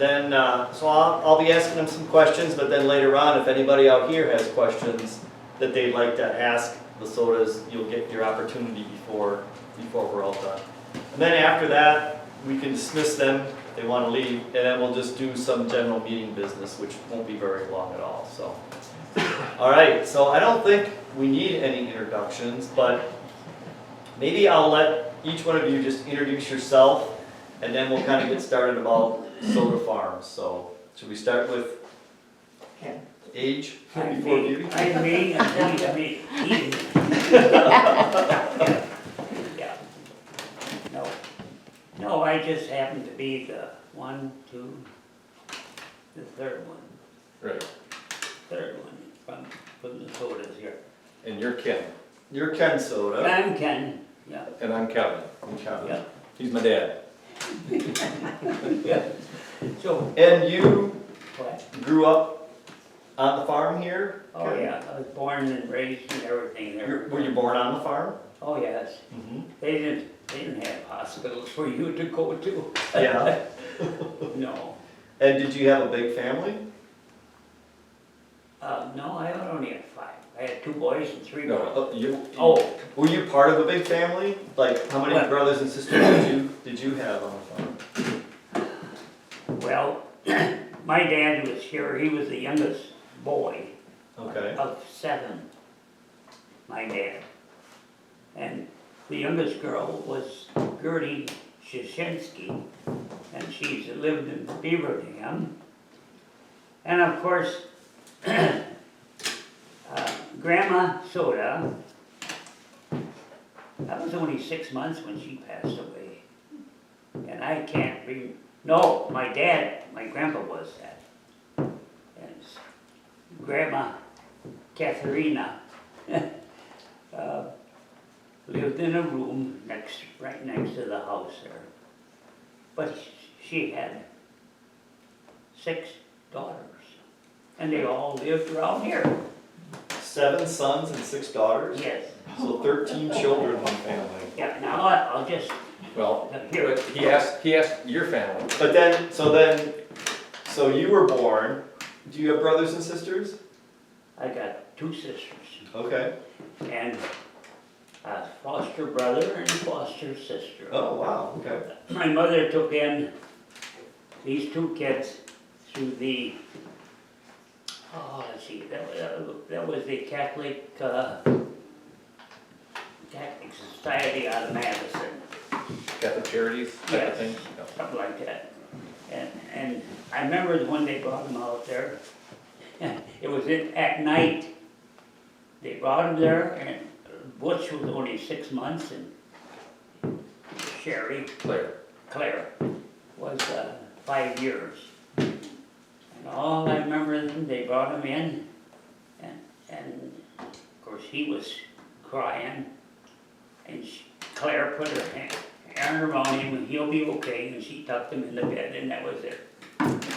then, so I'll be asking them some questions, but then later on, if anybody out here has questions that they'd like to ask the sodas, you'll get your opportunity before we're all done. And then after that, we can dismiss them if they want to leave, and then we'll just do some general meeting business, which won't be very long at all, so. All right, so I don't think we need any introductions, but maybe I'll let each one of you just introduce yourself, and then we'll kind of get started about Soda Farms. So, should we start with age before beauty? I'm me, and me. Yeah. No, I just happen to be the third one. Right. Third one from the sodas here. And you're Ken. You're Ken Soda. I'm Ken, yeah. And I'm Kevin. And Kevin. Yeah. He's my dad. Yeah. So, And you what? grew up on the farm here? Oh, Ken? yeah, I was born and raised and everything there. Were you born on the farm? Oh, yes. Mm-hmm. They didn't have hospitals for you to go to. Yeah. No. And did you have a big family? No, I only had 5. I had 2 boys and 3 girls. Oh, were you part of a big family? Like, how many What? brothers and sisters did you have on the farm? Well, my dad was here, he was the youngest boy Okay. of 7, my dad. And the youngest girl was Gertie Shashinsky, and she's lived in Beaverdam. And of course, Grandma Soda, that was only 6 months when she passed away. And I can't remember. No, my grandpa was that. And Grandma Katharina lived in a room right next to the house there. But she had 6 daughters, and they all lived around here. 7 sons and 6 daughters? Yes. So 13 children in the family. Yeah, now I'll just, Well, here, he asked your family. But so you were born. Do you have brothers and sisters? I got 2 sisters, Okay. and a foster brother and a foster sister. Oh, wow, okay. My mother took in these 2 kids through the, let's see, that was the Catholic Society out of Madison. Catholic Charities type of thing? Yes, something like that. And I remember when they brought them out there, it was at night. They brought them there, and Butch was only 6 months, and Sherry, Claire, was 5 years. And all I remember them, they brought him in, and of course he was crying, and Claire put her arm around him, and he'll be okay, and she tucked him in the bed, and that was it.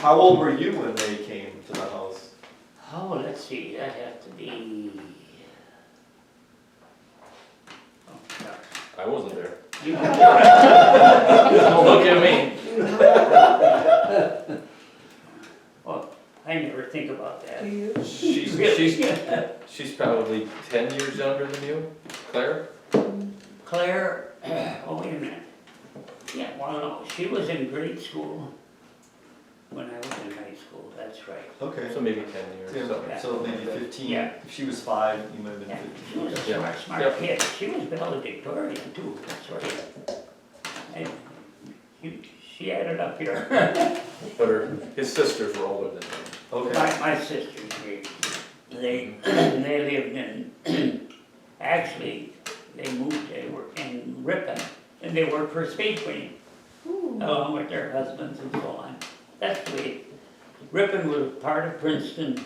How old were you when they came to the house? Oh, let's see, that had to be, oh gosh. I wasn't there. You- Don't look at me. Well, I never think about that. She's probably 10 years younger than you, Claire? Claire, oh, wait a minute. Yeah, well, no, she was in grade school when I was in high school, that's right. Okay. So maybe 10 years. Yeah, so maybe 15. Yeah. If she was 5, you might have been Yeah, 15. she was a Yeah. smart Yep. kid. She was valedictorian too, that's right. And she added up here. But his sisters were older than him. Okay. My sisters, they lived in, actually, they were in Ripon, and they worked for Speed Queen, along with their husbands and so on. That's the way, Ripon was part of Princeton,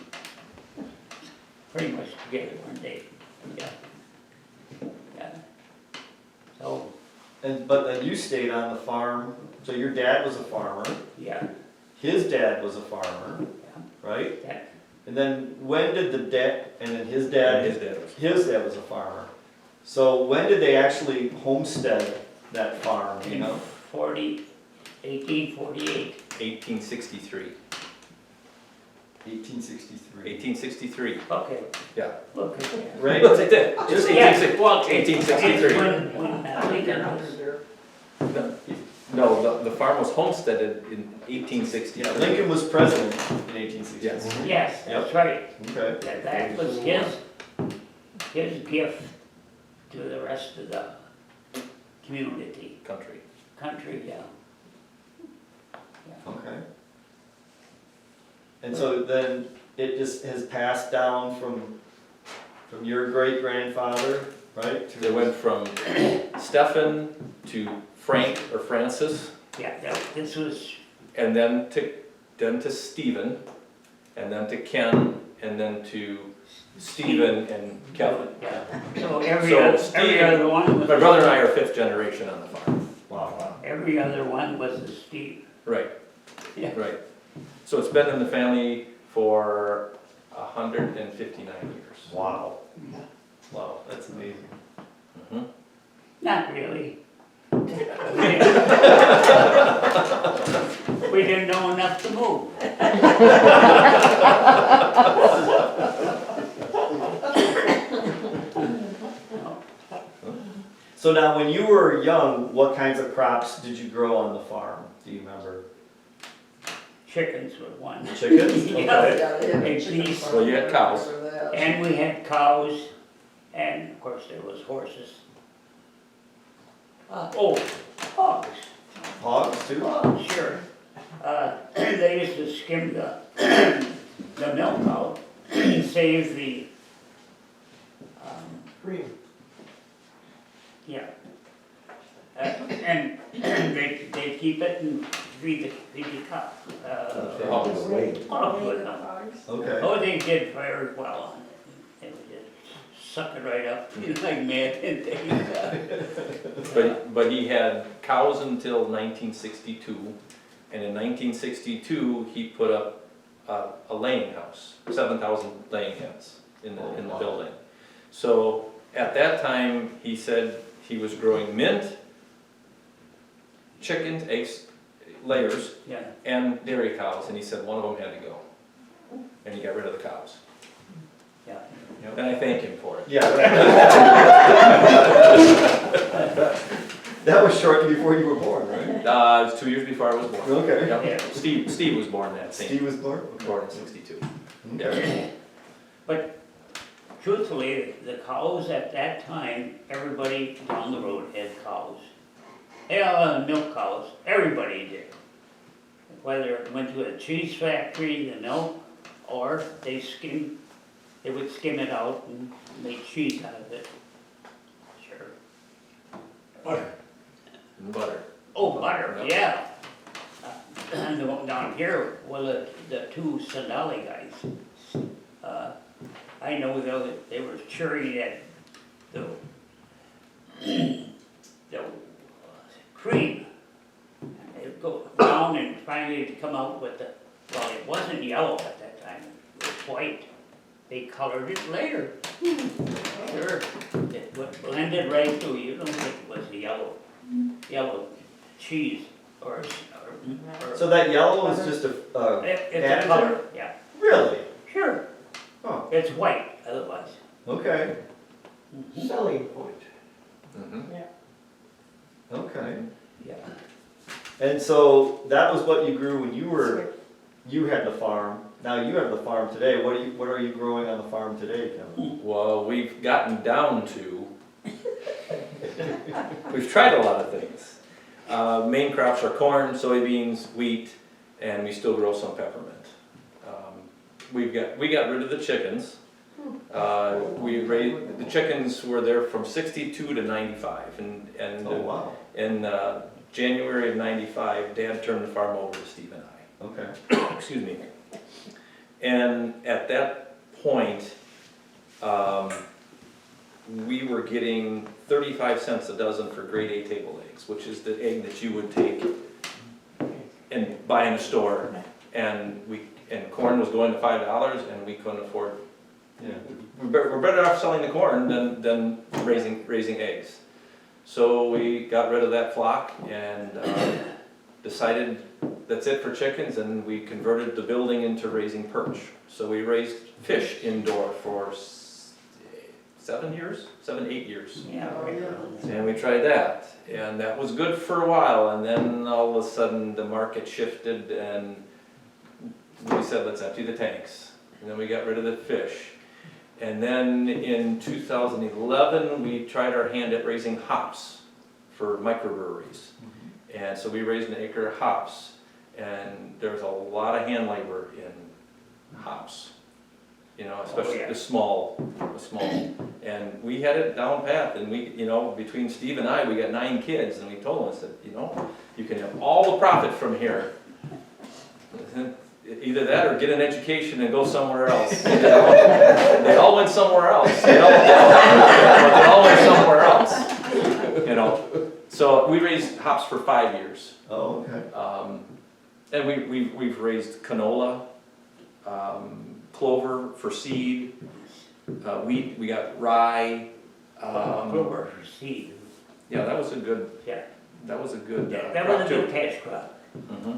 pretty much together, weren't they? Yeah. Yeah. So, But then you stayed on the farm, so your dad was a farmer, yeah, his dad was a farmer, yeah, right? that, And then when did the dad, and then his dad was a farmer. So when did they actually homestead that farm, you know? 1848. 1863. 1863. 1863, Okay, yeah. look at that. Right? Just Yeah, well, it's 1863. when Lincoln was, No, the farm was homesteaded in 1863. Yeah, Lincoln was president in 1863. Yes. yes, that's right. Okay. That was his gift to the rest of the community, country, yeah. Okay. And so then it just has passed down from your great grandfather, right? to- They went from Stephen to Frank or Francis, Yeah, this was, and then to Stephen, and then to Ken, and then to Stephen and Kevin. yeah, so every So other Steve- one My was, brother and I are fifth generation on the farm. Wow. every other one was a Steve. Right, Yeah. right. So it's been in the family for 159 years. Wow. Wow, that's amazing. Mhm. Not really. We didn't know enough to move. So now, when you were young, what kinds of crops did you grow on the farm? Do you remember? Chickens were one. Chickens? Yeah. Okay. And geese. Well, you had cows. And we had cows, and of course there was horses. Oh, hogs. Hogs too? Oh, sure. They used to skim the milk out, save the, Cream. yeah. And they keep it and feed the cow. Hogs. Hogs with them. Okay. Oh, they did very well on it. They would just suck it right up, like mad, and they, But he had cows until 1962, and in 1962, he put up a laying house, 7,000 laying hens in the building. So at that time, he said he was growing mint, chickens, eggs, layers, yeah. and dairy cows, and he said one of them had to go. And he got rid of the cows. Yeah. And I thank him for it. Yeah. That was shortly before you were born, right? It was 2 years before I was born. Okay. Yep. Yeah. Steve was born that same, Steve was born? born in 62. Okay. But truthfully, the cows at that time, everybody down the road had cows. Milk cows, everybody did. Whether it went to a cheese factory, the milk, or they would skim it out and make cheese out of it. Sure. And butter. Oh, butter, Yep. yeah. And the one down here, well, the two Sonali guys, I know they were cheering at the cream. They'd go down and finally come out with well, it wasn't yellow at that time, it was white. They colored it later. Sure, it was blended right through, you don't think it was a yellow cheese or. So that yellow is just It's a additive? color, yeah, Really? sure, Oh, it's white otherwise. okay, Selling point. Mhm. okay. Yeah. And so that was what you grew when you had the farm. Now you have the farm today. What are you growing on the farm today, Kevin? Well, we've gotten down to, we've tried a lot of things. Main crops are corn, soybeans, wheat, and we still grow some peppermint. We got rid of the chickens. The chickens were there from 62 to 95, and Oh, wow. in January of 95, Dad turned the farm over to Steve and I. Okay. Excuse me. And at that point, we were getting 35 cents a dozen for grade A table eggs, which is the egg that you would take and buy in a store. And corn was going to $5, and we couldn't afford. Yeah. We're better off selling the corn than raising eggs. So we got rid of that flock and decided that's it for chickens, and we converted the building into raising perch. So we raised fish indoor for 7 years, 8 years. Yeah, right. And we tried that, and that was good for a while, and then all of a sudden the market shifted and we said, let's empty the tanks. And then we got rid of the fish. And then in 2011, we tried our hand at raising hops for microbreweries. And so we raised an acre of hops, and there was a lot of hand labor in hops. You know, especially the small. And we had it down pat, and we, you know, between Steve and I, we got 9 kids, and we told them, I said, you know, you can have all the profit from here. Either that or get an education and go somewhere else. You know? They all went somewhere else. You know? But they all went somewhere else. You know. So we raised hops for 5 years. Oh, okay. And we've raised canola, clover for seed, wheat. We got rye. Clover for seed. Yeah, that was a good. Yeah. That was a good. That was a good cash crop. Mm-hmm.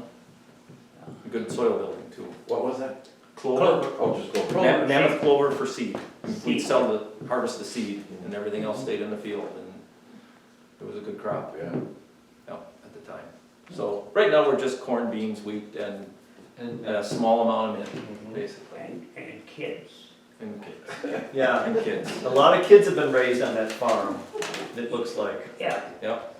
Good soil building too. What was that? Clover. Oh, just go. Clover. Mammoth clover for seed. We'd Seed. harvest the seed, and everything else stayed in the field, and it was a good crop. Yeah. Yeah, at the time. So right now we're just corn, beans, wheat, and a small amount of mint, basically, And kids. and kids. Yeah, And kids. a lot of kids have been raised on that farm, it looks like. Yeah. Yep.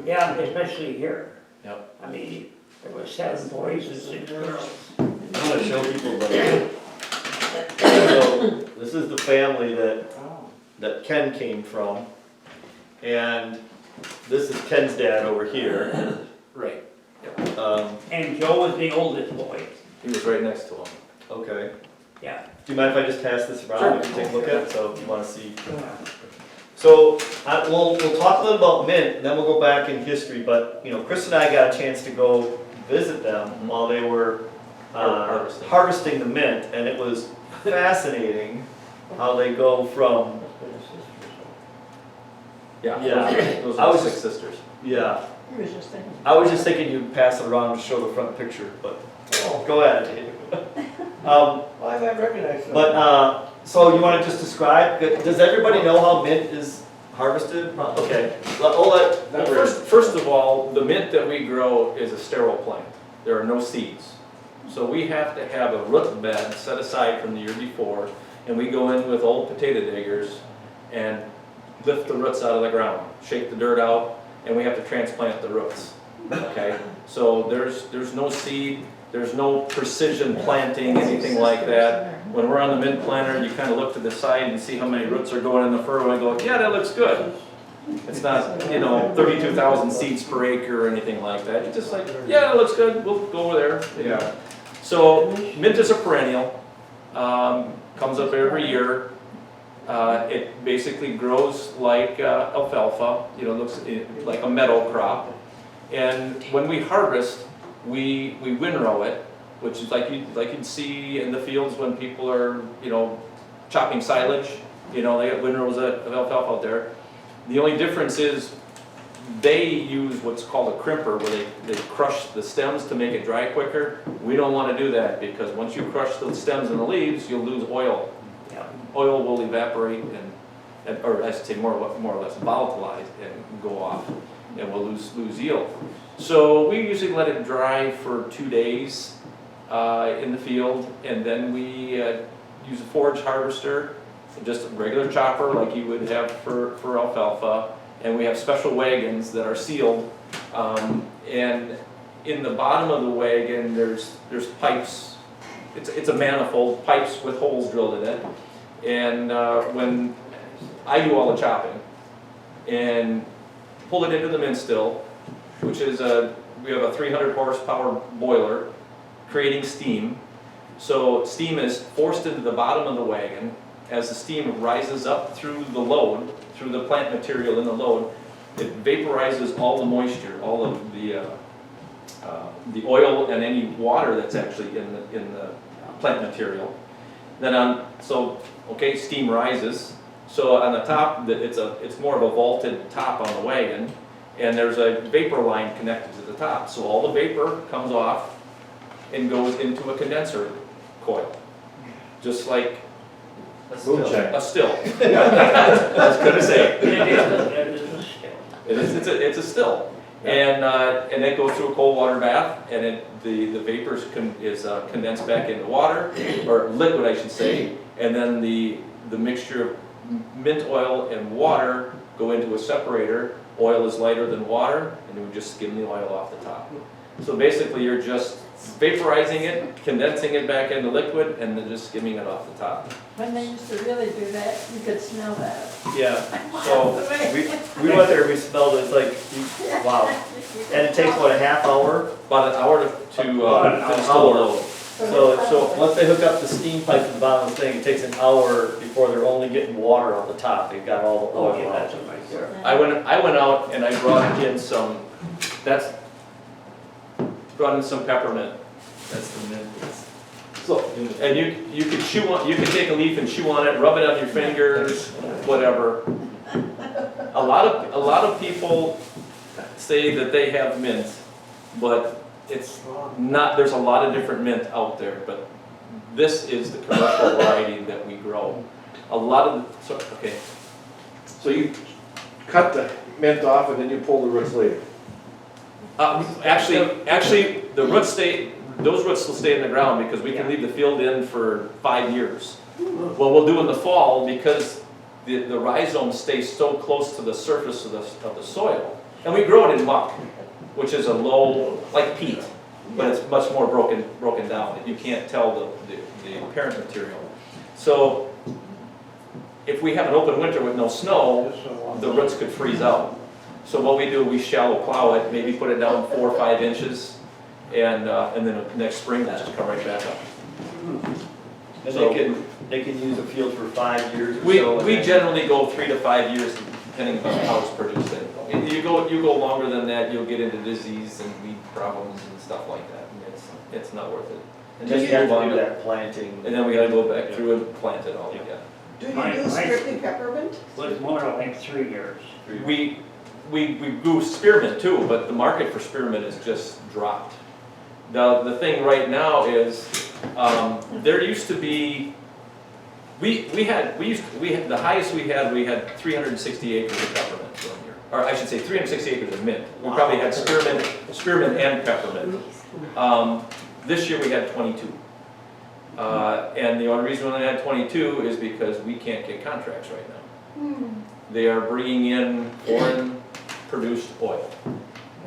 Yeah, especially here. Yep. I mean, there were 7 boys and 6 girls. I'm gonna show people, but, so, this is the family that Ken came from. And this is Ken's dad over here. Right. And Joe was the oldest boy. He was right next to him. Okay. Yeah. Do you mind if I just pass this around? Sure. You can take a look at it, so if you wanna see. So, we'll talk a little about mint, and then we'll go back in history, but, you know, Chris and I got a chance to go visit them while they were harvesting the mint, and it was fascinating how they go from, Yeah. Yeah. Those I are the was 6 just- sisters. yeah. He was just thinking. I was just thinking you'd pass it around to show the front picture, but go ahead, Dave. Why I recognize them. But, so you wanna just describe, does everybody know how mint is harvested? Okay, First of all, the mint that we grow is a sterile plant. There are no seeds. So we have to have a root bed set aside from the year before, and we go in with old potato diggers and lift the roots out of the ground, shake the dirt out, and we have to transplant the roots. Okay? So there's no seed, there's no precision planting, anything like that. When we're on the mint planter, you kind of look to the side and see how many roots are going in the furrow and go, yeah, that looks good. It's not, you know, 32,000 seeds per acre or anything like that. It's just like, yeah, that looks good, we'll go over there. Yeah. So mint is a perennial, comes up every year. It basically grows like alfalfa, you know, looks like a meadow crop. And when we harvest, we windrow it, which is like you'd see in the fields when people are, you know, chopping silage. You know, they got windrows of alfalfa out there. The only difference is they use what's called a crimper, where they crush the stems to make it dry quicker. We don't want to do that, because once you crush the stems and the leaves, you'll lose oil. Yeah. Oil will evaporate or I should say more or less volatilize and go off, and we'll lose yield. So we usually let it dry for 2 days in the field, and then we use a forage harvester, just a regular chopper like you would have for alfalfa, and we have special wagons that are sealed, and in the bottom of the wagon there's pipes. It's a manifold, pipes with holes drilled in it, and when I do all the chopping and pull it into the mint still, which is we have a 300 horsepower boiler creating steam. So steam is forced into the bottom of the wagon. As the steam rises up through the load, through the plant material in the load, it vaporizes all the moisture, all of the oil and any water that's actually in the plant material. Then steam rises. So on the top, it's more of a vaulted top on the wagon, and there's a vapor line connected to the top. So all the vapor comes off and goes into a condenser coil, just like Moonshine. a still. I was gonna say, It is a still. it's a still. And it goes through a cold water bath, and the vapors is condensed back into water, or liquid I should say, and then the mixture of mint oil and water go into a separator. Oil is lighter than water, and you just skim the oil off the top. So basically you're just vaporizing it, condensing it back into liquid, and then just skimming it off the top. When they used to really do that, you could smell that. Yeah, so we went there, we smelled it, it's like, wow. And it takes, what, a half hour? About an hour to About an install a hour. load. So once they hook up the steam pipe to the bottom of the thing, it takes an hour before they're only getting water on the top. They've got all the Oh, yeah, oil that's out. it right there. I went out and I brought in some, brought in some peppermint. That's the mint. So, And you can chew on, you can take a leaf and chew on it, rub it on your fingers, whatever. A lot of people say that they have mint, but it's not, there's a lot of different mint out there, but this is the commercial variety that we grow. A lot of, okay, so you cut the mint off and then you pull the roots later? actually, the roots stay, those roots will stay in the ground because we can leave the field in for 5 years. What we'll do in the fall, because the rhizomes stay so close to the surface of the soil, and we grow it in muck, which is a low, like peat, but it's much more broken down. You can't tell the parent material. So if we have an open winter with no snow, the roots could freeze out. So what we do, we shallow plow it, maybe put it down 4 or 5 inches, and then next spring, it'll just come right back up. And So- they can use a field for 5 years or so. We generally go 3 to 5 years, depending on how it's producing. If you go longer than that, you'll get into disease and weed problems and stuff like that, and it's not worth it. And then you have to do that planting. And then we gotta go back through and plant it all again. Do you Mine- do mine- strictly peppermint? Was more like 3 years. We grew spearmint too, but the market for spearmint has just dropped. The thing right now is, there used to be, the highest we had 360 acres of peppermint one year. Or I should say 360 acres of mint. We probably had spearmint and peppermint. This year we had 22. And the only reason we only had 22 is because we can't get contracts right now. They are bringing in foreign produced oil.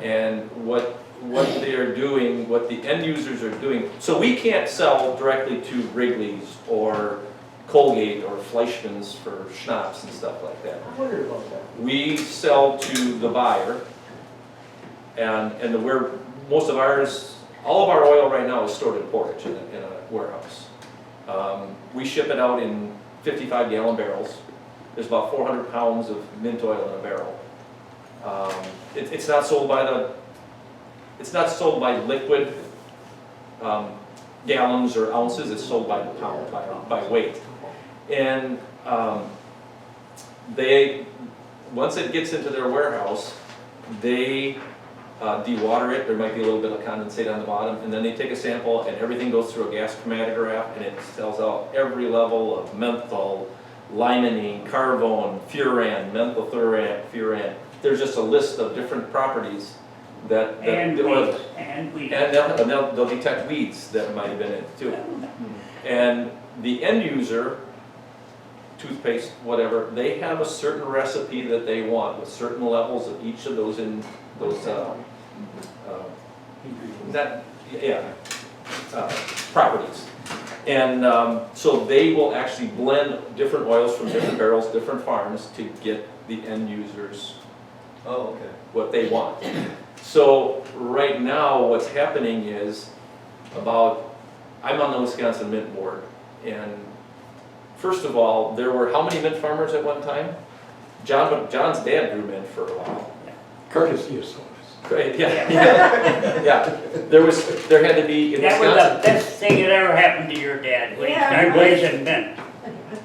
And what they are doing, what the end users are doing, so we can't sell directly to Wrigley's or Colgate or Fleischmann's for schnapps and stuff like that. I wondered about that. We sell to the buyer, and where most of ours, all of our oil right now is stored in Portage in a warehouse. We ship it out in 55-gallon barrels. There's about 400 pounds of mint oil in a barrel. It's not sold by liquid gallons or ounces. It's sold by the pound, by weight. And once it gets into their warehouse, they dewater it. There might be a little bit of condensate on the bottom, and then they take a sample, and everything goes through a gas chromatograph, and it tells out every level of menthol, limonene, carvone, furan, methylfuran. There's just a list of different properties that And the oil- weeds, and weeds. and they'll detect weeds that might have been in it too. And the end user, toothpaste, whatever, they have a certain recipe that they want with certain levels of each of those properties. And so they will actually blend different oils from different barrels, different farms to get the end users Oh, okay. what they want. So right now, what's happening is I'm on the Wisconsin Mint Board, and first of all, there were how many mint farmers at one time? John's dad grew mint for a while. Courtesy of sodas. Great, yeah. There had to be in That was Wisconsin. the best thing that ever happened to your dad, when he Yeah. started blazing mint.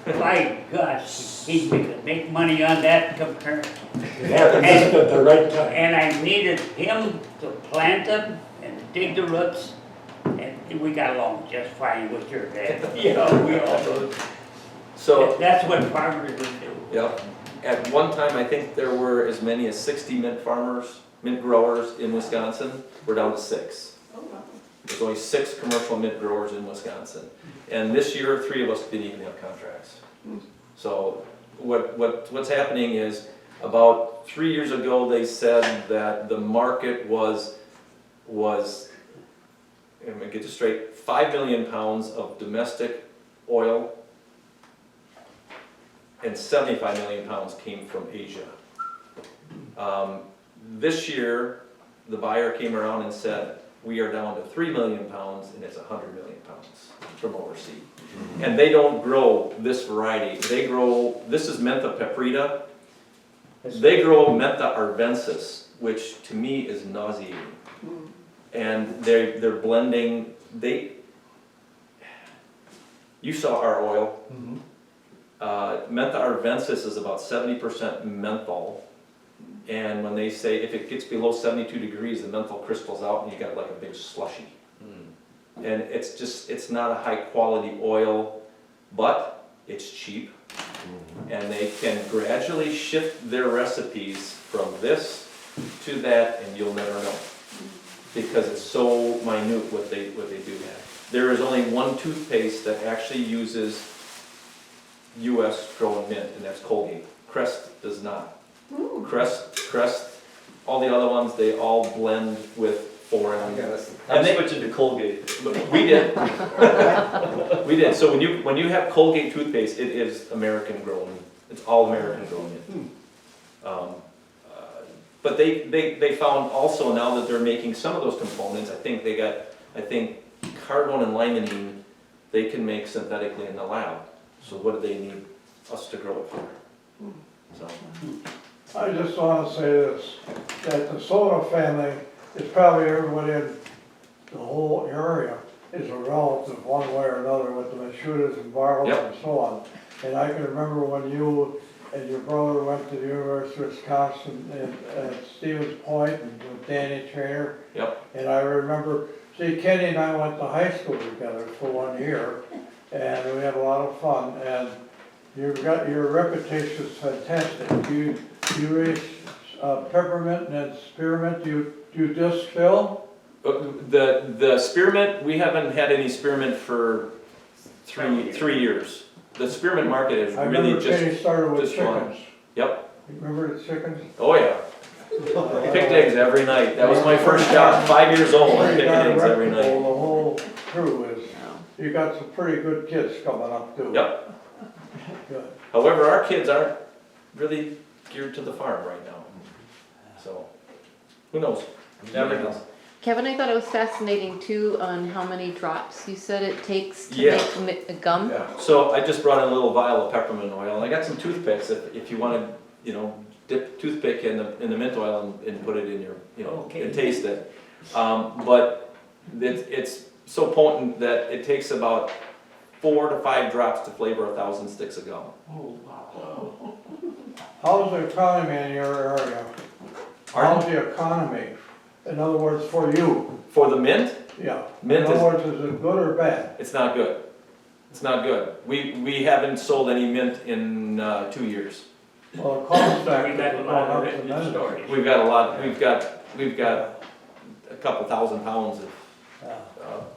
My gosh, he could make money on that compared. It happened just at the right time. And I needed him to plant them and dig the roots, and we got along just fine with your dad. You know, we all do. So, That's what farmers would do. yep, at one time, I think there were as many as 60 mint farmers, mint growers in Wisconsin. We're down to 6. Oh, wow. There's only 6 commercial mint growers in Wisconsin. And this year, 3 of us didn't even have contracts. So what's happening is, about 3 years ago, they said that the market was, I'm gonna get this straight, 5 million pounds of domestic oil, and 75 million pounds came from Asia. This year, the buyer came around and said, we are down to 3 million pounds, and it's 100 million pounds from overseas. And they don't grow this variety. They grow, this is Mentha peprita. They grow Mentha arvensis, which to me is nauseating. And they're blending, you saw our oil. Mentha arvensis is about 70% menthol. And when they say if it gets below 72 degrees, the menthol crystals out and you got like a big slushy. And it's not a high quality oil, but it's cheap. And they can gradually shift their recipes from this to that, and you'll never know. Because it's so minute what they do. There is only one toothpaste that actually uses US grown mint, and that's Colgate. Crest does not. Crest, all the other ones, they all blend with foreign. I'm switching to Colgate. We did. We did. So when you have Colgate toothpaste, it is American grown. It's all American grown. But they found also now that they're making some of those components. I think carbon and limonene they can make synthetically in the lab. So what do they need us to grow it for? So. I just want to say this, that the soda family is probably everybody in the whole area is a relative one way or another with the Machudas and Barlows and so on. And I can remember when you and your brother went to the University of Wisconsin at Stevens Point and with Danny Trainer. Yep. And I remember, see, Kenny and I went to high school together for 1 year, and we had a lot of fun. And your reputation is fantastic. You raise peppermint and spearmint. Do you disc fill? The spearmint, we haven't had any spearmint for three years. The spearmint market is I really remember Kenny started with chickens. Yep. You remember the chickens? Oh yeah. Picked eggs every night. That was my first job. 5 years old. I picked eggs every The night. whole crew is, you got some pretty good kids coming up too. Yep. Good. However, our kids aren't really geared to the farm right now. So, who knows? Never know. Kevin, I thought it was fascinating too on how many drops you said it takes to Yeah. make a gum. Yeah. So I just brought in a little vial of peppermint oil, and I got some toothpicks if you want to, dip toothpick in the mint oil and put it in your, Okay. and taste it. But it's so potent that it takes about 4 to 5 drops to flavor 1,000 sticks of gum. Oh, wow. How's the economy in your area? How's the economy? In other words, for you, For the mint, yeah. Mint In is- other words, is it good or bad? it's not good. It's not good. We haven't sold any mint in 2 years. Well, the cost We factor got is a going lot up of it in tremendously. storage. We've got a lot. We've got a couple thousand pounds of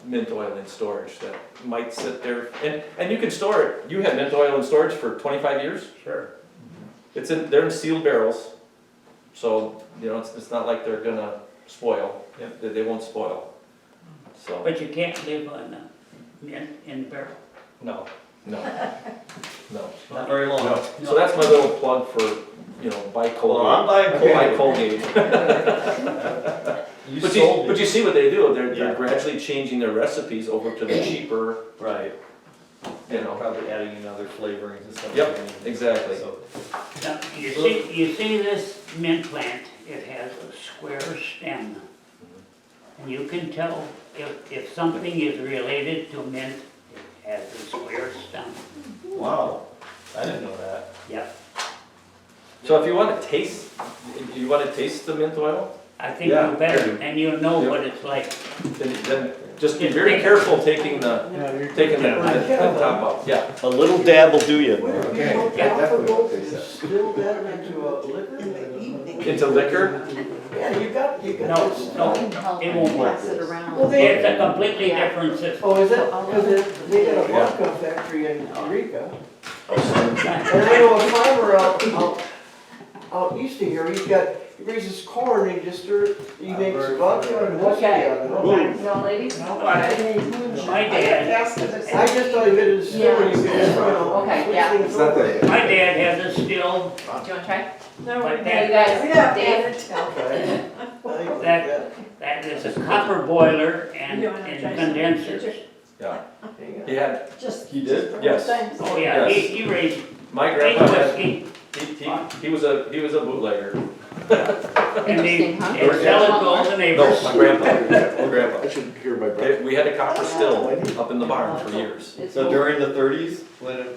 mint oil in storage that might sit there, and you can store it. You had mint oil in storage for 25 years. Sure. They're in sealed barrels, so it's not like they're gonna spoil. They won't spoil. So But you can't live on mint in the barrel. No, no. not very long. So that's my little plug for buy Well, I'm Colgate. buying Buy Colgate. Colgate. You But sold you me. see what they do. They're Yeah. gradually changing their recipes over to the cheaper. Right. Probably adding in other flavorings and stuff. Yep, exactly. So, Now, you see this mint plant, it has a square stem. And you can tell if something is related to mint, it has a square stem. Wow, I didn't know that. Yep. So if you wanna taste the mint oil, I think Yeah, you better, yeah. and you'll know Yeah. what it's like. then just be very careful taking the top off, yeah. A little dab will do you. Okay, I definitely will taste that. Still that into a liquor in the evening? Into liquor, Yeah, you got No, this. no, can help it won't work. pass it around. Well, they- It's a completely different system. Oh, is it? Because they got a Yeah. vodka factory in Eureka. And I know a farmer out east of here, he raises corn, he just he makes vodka and whiskey out of it. No, ladies? My dad, I just thought he had a distillery, you could just, Okay, yeah. switch It's things not over. that. my dad has a still, Do you wanna try? No, My we dad- You guys, Yeah. Dave? Okay. That- that is a copper boiler and You wanna try some? condensers. yeah. Hang on. He had, Just. He did? just for Yes. things. Oh, yeah, Yes. he raised my grandpa had, whiskey, he was a bootlegger. and they Interesting, huh? sell it to all the No, neighbors. my grandpa. I should hear my brother. We had a copper still up in the barn for years. It's So during the 30s,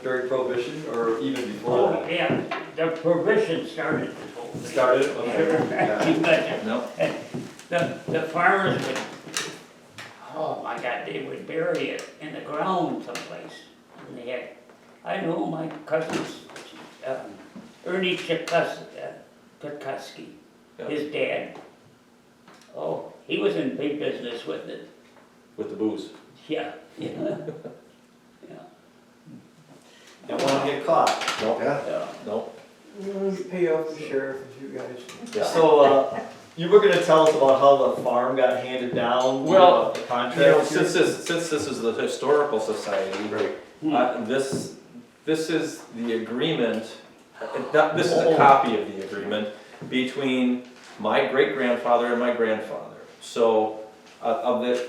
during Prohibition, or even before Oh, that? yeah, the prohibition started this whole thing. Started? Sure. Okay. You betcha. No, The farmers would, oh my God, they would bury it in the ground someplace. And they had, I know my cousins, Ernie Pikuski, Yeah. his dad. Oh, he was in big business with it. with the booze. Yeah, yeah. Don't wanna get caught. No, Yeah. Yeah. no. You pay off the sheriff if you guys. Yeah. So, you were gonna tell us about how the farm got handed down? Well, The You know, contract? since this is the historical society, this is the agreement, this is a copy of the agreement between my great-grandfather and my grandfather. So, of right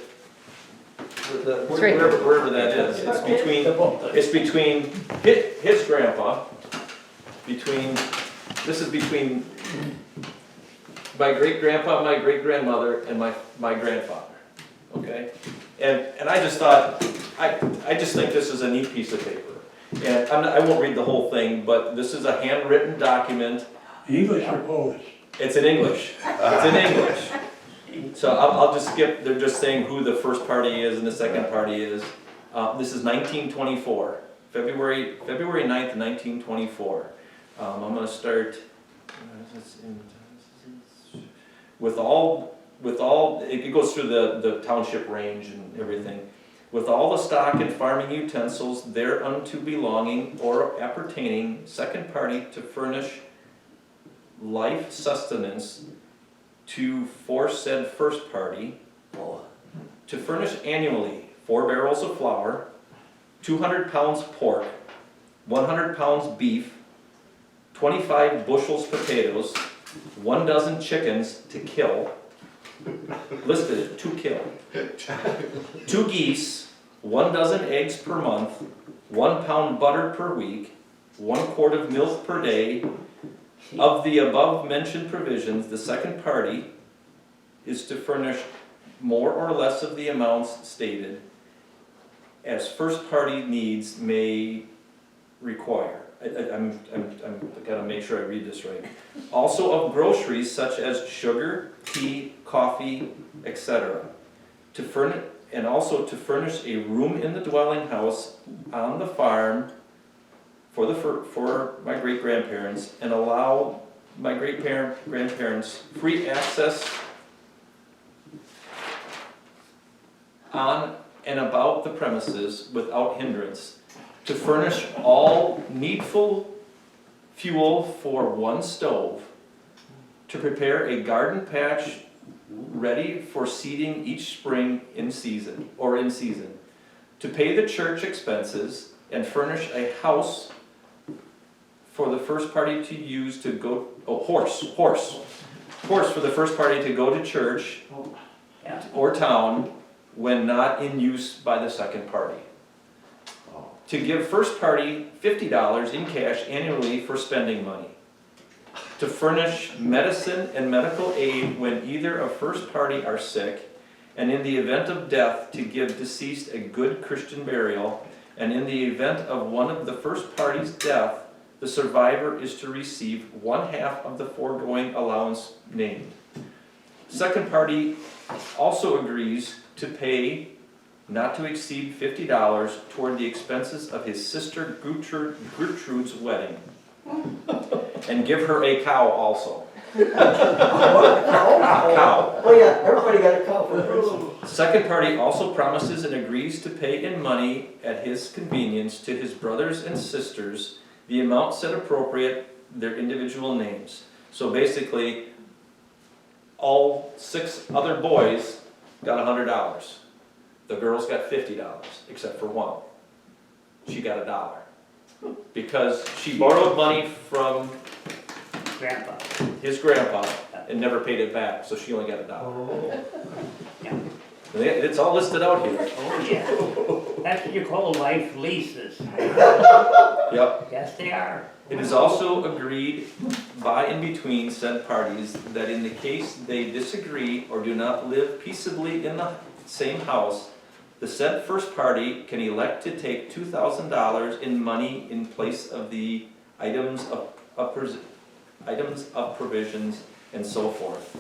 here. wherever that is, it's between his grandpa, this is between my great-grandpa, my great-grandmother, and my grandfather, okay? And I just thought, I just think this is a neat piece of paper. And I won't read the whole thing, but this is a handwritten document. English or Polish? It's in English. It's in English. So I'll just skip, they're just saying who the first party is and the second party is. This is 1924, February 9th, 1924. I'm gonna start with all, it goes through the township range and everything. With all the stock and farming utensils thereunto belonging or appertaining, second party to furnish life sustenance to foresaid first party, to furnish annually 4 barrels of flour, 200 pounds pork, 100 pounds beef, 25 bushels potatoes, 1 dozen chickens to kill, listed to kill, 2 geese, 1 dozen eggs per month, 1 pound butter per week, 1 quart of milk per day. Of the above mentioned provisions, the second party is to furnish more or less of the amounts stated as first party needs may require. I'm gotta make sure I read this right. Also of groceries such as sugar, tea, coffee, etc. To furnish, and also to furnish a room in the dwelling house on the farm for my great-grandparents, and allow my grandparents free access on and about the premises without hindrance, to furnish all needful fuel for 1 stove, to prepare a garden patch ready for seeding each spring in season, to pay the church expenses, and furnish a house for the first party to use to go, horse for the first party to go to church Yeah. or town when not in use by the second party. To give first party $50 in cash annually for spending money. To furnish medicine and medical aid when either of first party are sick, and in the event of death to give deceased a good Christian burial and in the event of one of the first party's death, the survivor is to receive 1/2 of the foregoing allowance named. Second party also agrees to pay not to exceed $50 toward the expenses of his sister Gertrude's wedding. And give her a cow also. What, a cow? A cow. Oh, yeah, everybody got a cow for Christmas. Second party also promises and agrees to pay in money at his convenience to his brothers and sisters the amount set appropriate their individual names. So basically, all 6 other boys got $100. The girls got $50, except for one. She got $1. Because she borrowed money from Grandpa. his grandpa and never paid it back, so she only got $1. Oh. Yeah. It's all listed out here. Oh, yeah. That's what you call life leases. Yep. Yes, they are. It is also agreed by and between said parties that in the case they disagree or do not live peaceably in the same house, the said first party can elect to take $2,000 in money in place of the items of provisions and so forth,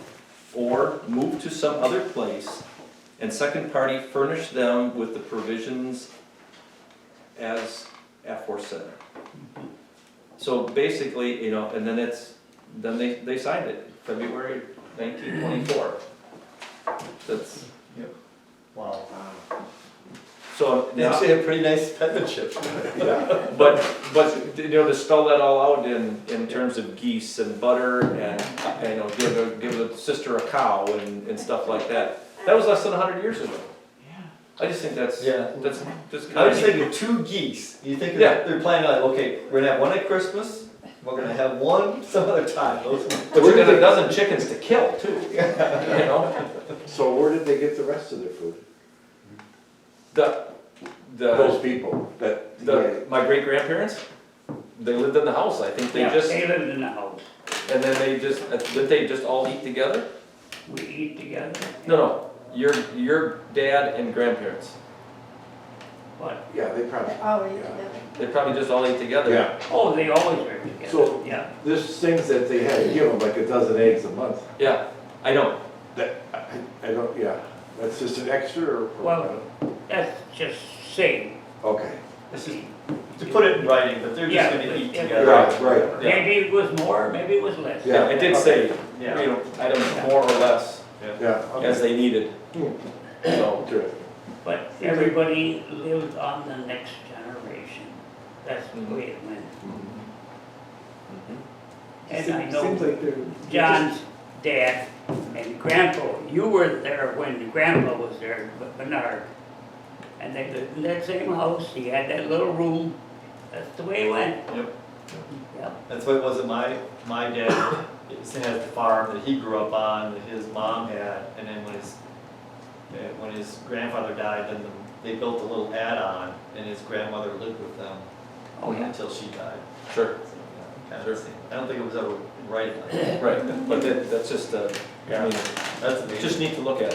or move to some other place, and second party furnish them with the provisions as aforesaid. So basically, you know, and then they signed it, February 1924. That's, Wow. so now, Actually, a pretty nice penmanship. but, you know, to spell that all out in terms of geese and butter and, you know, give a sister a cow and stuff like that, that was less than 100 years ago. I just think that's Yeah. just kind I of. was thinking 2 geese. You think Yeah. they're planning like, okay, we're gonna have one at Christmas, we're gonna have one some other time. Those But you got a dozen chickens to kill too, you know? So where did they get the rest of their food? The, Those people that, my great grandparents, they lived in the house, I think they Yeah, just, they lived in the house. and then didn't they just all eat together? We eat together. No, your dad and grandparents, What? yeah, they probably, They always Yeah. did. they probably just all ate together. yeah. Oh, they always were together. So- Yeah. There's things that they had to give them, like a dozen eggs a month. Yeah, I know, That, I don't, yeah, that's just an extra or? Well- That's just saying. Okay. This is to put it in writing, but they're Yeah, just gonna eat yeah. together. Right, right. Yeah. Maybe it was more, maybe it was less. yeah, it did say, Yeah. you know, items more or less Yeah. okay. as they needed, so. Good. But everybody lived on the next generation. That's the way it went. And I know like they're. John's dad and grandpa, you were there when grandpa was there, but Bernard. And they lived in that same house, he had that little room, that's the way it went. Yep. Yep. That's what it was that my dad has the farm that he grew up on, that his mom had, and then when his grandfather died, then they built a little add-on, and his grandmother lived with them Oh, yeah. until she died. Sure. So, yeah, kind of the same. I don't think it was ever right like that. Right, but that's just, I Yeah. mean, That's amazing. just neat to look at.